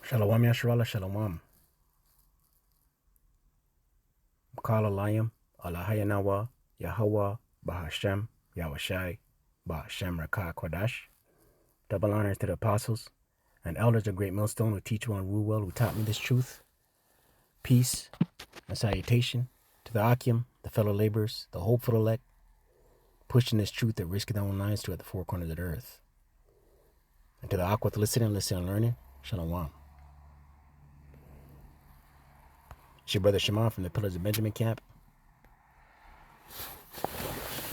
Shalom Yasharala Shalom. Kala Layam, Allahayanawa, Yahawah, Bahasham, Yahawashi, Bahasham Rakah Qadash. Double honors to the apostles and elders of Great Millstone who teach well and rule well, who taught me this truth. Peace and salutation to the Akim, the fellow laborers, the hopeful elect, pushing this truth that risk their own lives to at the four corners of the earth. And to the Aquath listening and learning, Shalom. It's your brother Shimon from the Pillars of Benjamin camp.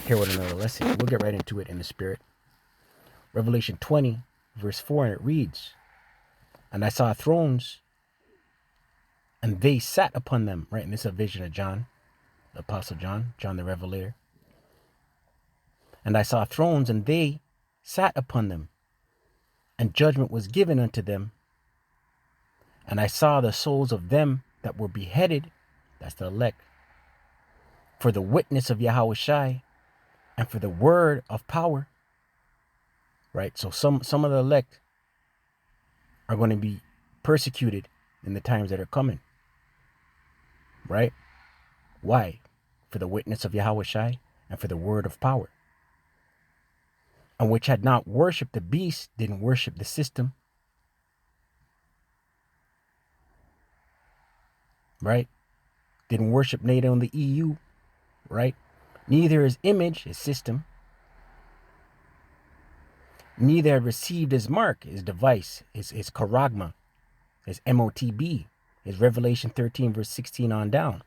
Here with another lesson. We'll get right into it in the spirit. Revelation 20, verse 4, and it reads, "And I saw thrones, and they sat upon them." Right, and this is a vision of John, the Apostle John the Revelator. "And I saw thrones, and they sat upon them, and judgment was given unto them. And I saw the souls of them that were beheaded," that's the elect, "for the witness of Yahawashi and for the word of power." Right, so some of the elect are going to be persecuted in the times that are coming. Right? Why? For the witness of Yahawashi and for the word of power. And which had not worshipped the beast, didn't worship the system. Right? Didn't worship NATO and the EU. Right? Neither his image, his system. Neither had received his mark, his device, his charagma, his MOTB, his Revelation 13, verse 16 on down.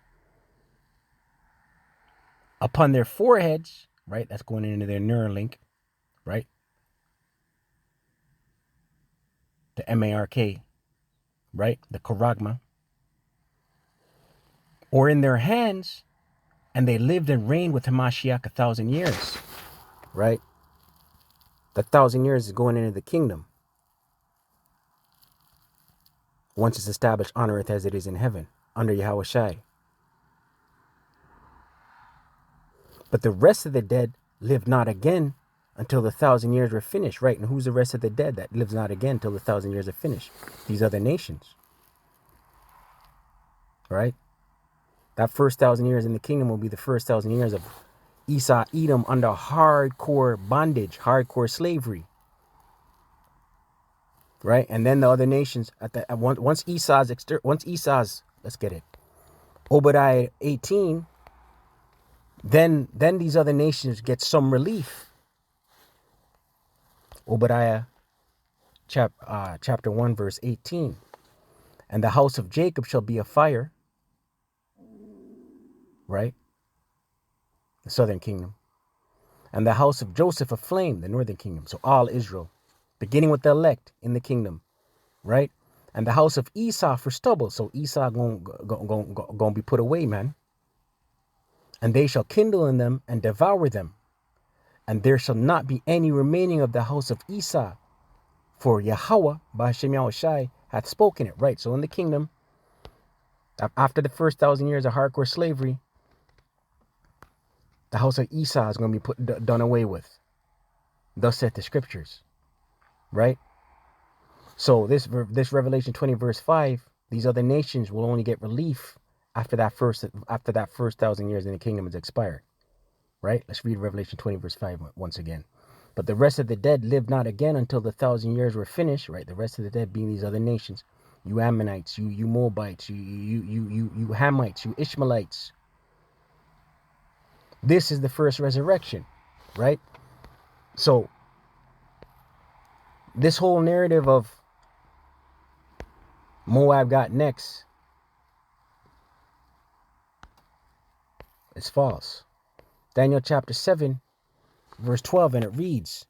Upon their foreheads, right? That's going into their Neuralink, right? The MARK, right? The charagma. Or in their hands, and they lived and reigned with Hamashiach 1,000 years, right? The 1,000 years is going into the kingdom. Once it's established on earth as it is in heaven, under Yahawashi. But the rest of the dead lived not again until the 1,000 years were finished, right? And who's the rest of the dead that lives not again until the 1,000 years are finished? These other nations, right? That first 1,000 years in the kingdom will be the first 1,000 years of Esau, Edom under hardcore bondage, hardcore slavery, right? And then the other nations once Esau's, let's get it, Obadiah 18. Then these other nations get some relief. Obadiah chapter 1, verse 18. "And the house of Jacob shall be a fire," right? The southern kingdom. "And the house of Joseph a flame," the northern kingdom. So all Israel, beginning with the elect in the kingdom, right? "And the house of Esau for stubble." So Esau gonna be put away, man. "And they shall kindle in them and devour them. And there shall not be any remaining of the house of Esau. For Yahawah, Bahasham Yahawashi, hath spoken it." Right, so in the kingdom, after the first 1,000 years of hardcore slavery, the house of Esau is going to be done away with. Thus saith the scriptures. Right? So this Revelation 20, verse 5, these other nations will only get relief after that first 1,000 years in the kingdom is expired. Right? Let's read Revelation 20, verse 5 once again. "But the rest of the dead lived not again until the 1,000 years were finished." Right? The rest of the dead being these other nations. You Ammonites, you Moabites, you Hamites, you Ishmaelites. This is the first resurrection, right? So this whole narrative of Moab got next is false. Daniel chapter 7, verse 12, and it reads,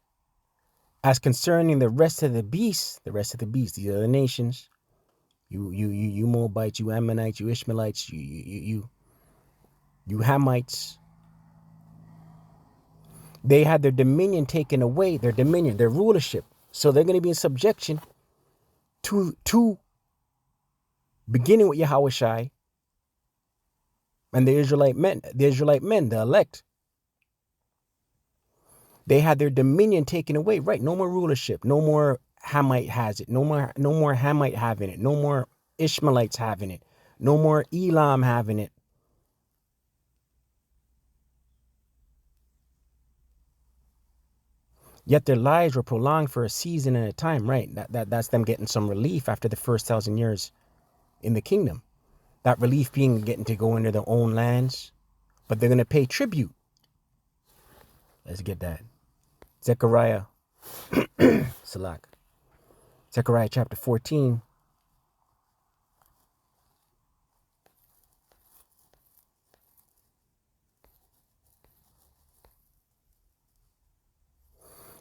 "As concerning the rest of the beasts," these are the nations, you Moabites, you Ammonites, you Ishmaelites, you Hamites, they had their dominion taken away, their rulership. So they're going to be in subjection to beginning with Yahawashi and the Israelite men, the elect. They had their dominion taken away, right? No more rulership, no more Hamite has it. No more Hamite having it. No more Ishmaelites having it. No more Elam having it. Yet their lives were prolonged for a season and a time, right? That's them getting some relief after the first 1,000 years in the kingdom. That relief being getting to go into their own lands, but they're going to pay tribute. Let's get that. Zechariah, Salak. Zechariah chapter 14.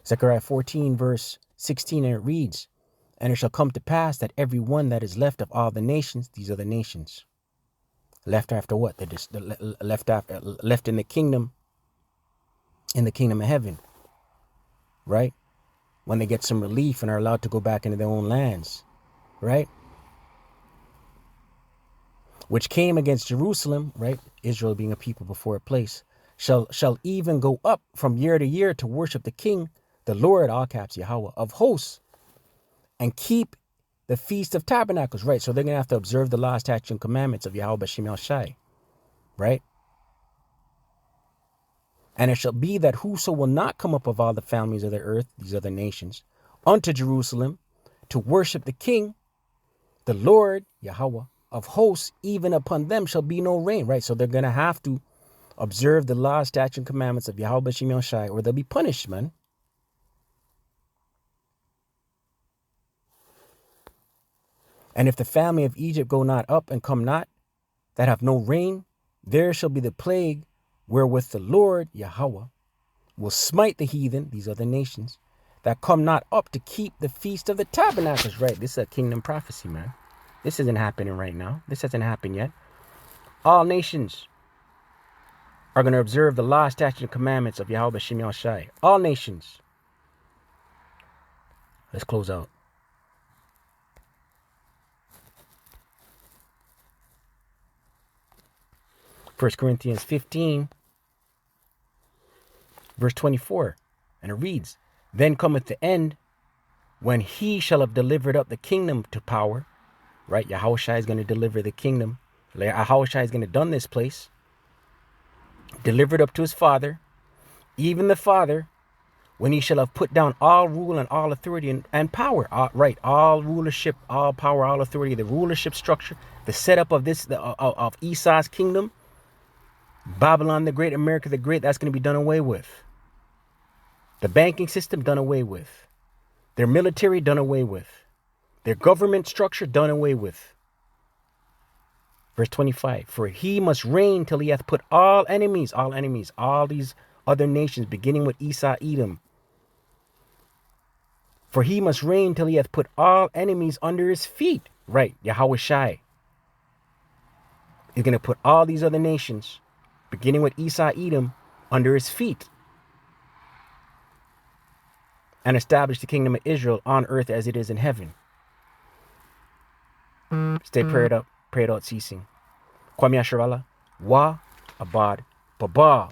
Zechariah 14 verse 16, and it reads, and it shall come to pass that every one that is left of all the nations, these are the nations, left after what? They're just left in the kingdom of heaven, right? When they get some relief and are allowed to go back into their own lands, right? Which came against Jerusalem, right? Israel being a people before a place, shall even go up from year to year to worship the King, the Lord, all caps, Yahawah, of hosts, and keep the Feast of Tabernacles, right? So they're going to have to observe the law, statutes, and commandments of Yahawashi, right? And it shall be that whoso will not come up of all the families of the earth, these other nations, unto Jerusalem to worship the King, the Lord, Yahawah, of hosts, even upon them shall be no rain, right? So they're going to have to observe the law, statutes, and commandments of Yahawashi, or they'll be punished, man. And if the family of Egypt go not up and come not, that have no rain, there shall be the plague wherewith the Lord, Yahawah, will smite the heathen, these other nations, that come not up to keep the Feast of the Tabernacles, right? This is a kingdom prophecy, man. This isn't happening right now. This hasn't happened yet. All nations are going to observe the law, statutes, and commandments of Yahawashi. All nations. Let's close out. First Corinthians 15, verse 24. And it reads, then cometh the end, when he shall have delivered up the kingdom to power, right? Yahawashi is going to deliver the kingdom. Yahawashi is going to done this place, delivered up to his Father, even the Father, when he shall have put down all rule and all authority and power, right? All rulership, all power, all authority, the rulership structure, the setup of this, of Esau's kingdom, Babylon the Great, America the Great, that's going to be done away with. The banking system done away with. Their military done away with. Their government structure done away with. Verse 25, for he must reign till he hath put all enemies, all these other nations, beginning with Esau, Edom. For he must reign till he hath put all enemies under his feet. Right, Yahawashi is going to put all these other nations, beginning with Esau, Edom, under his feet, and establish the kingdom of Israel on earth as it is in heaven. Stay prayed up, ceasing. Kwame Asherala, Wa Abad Baba.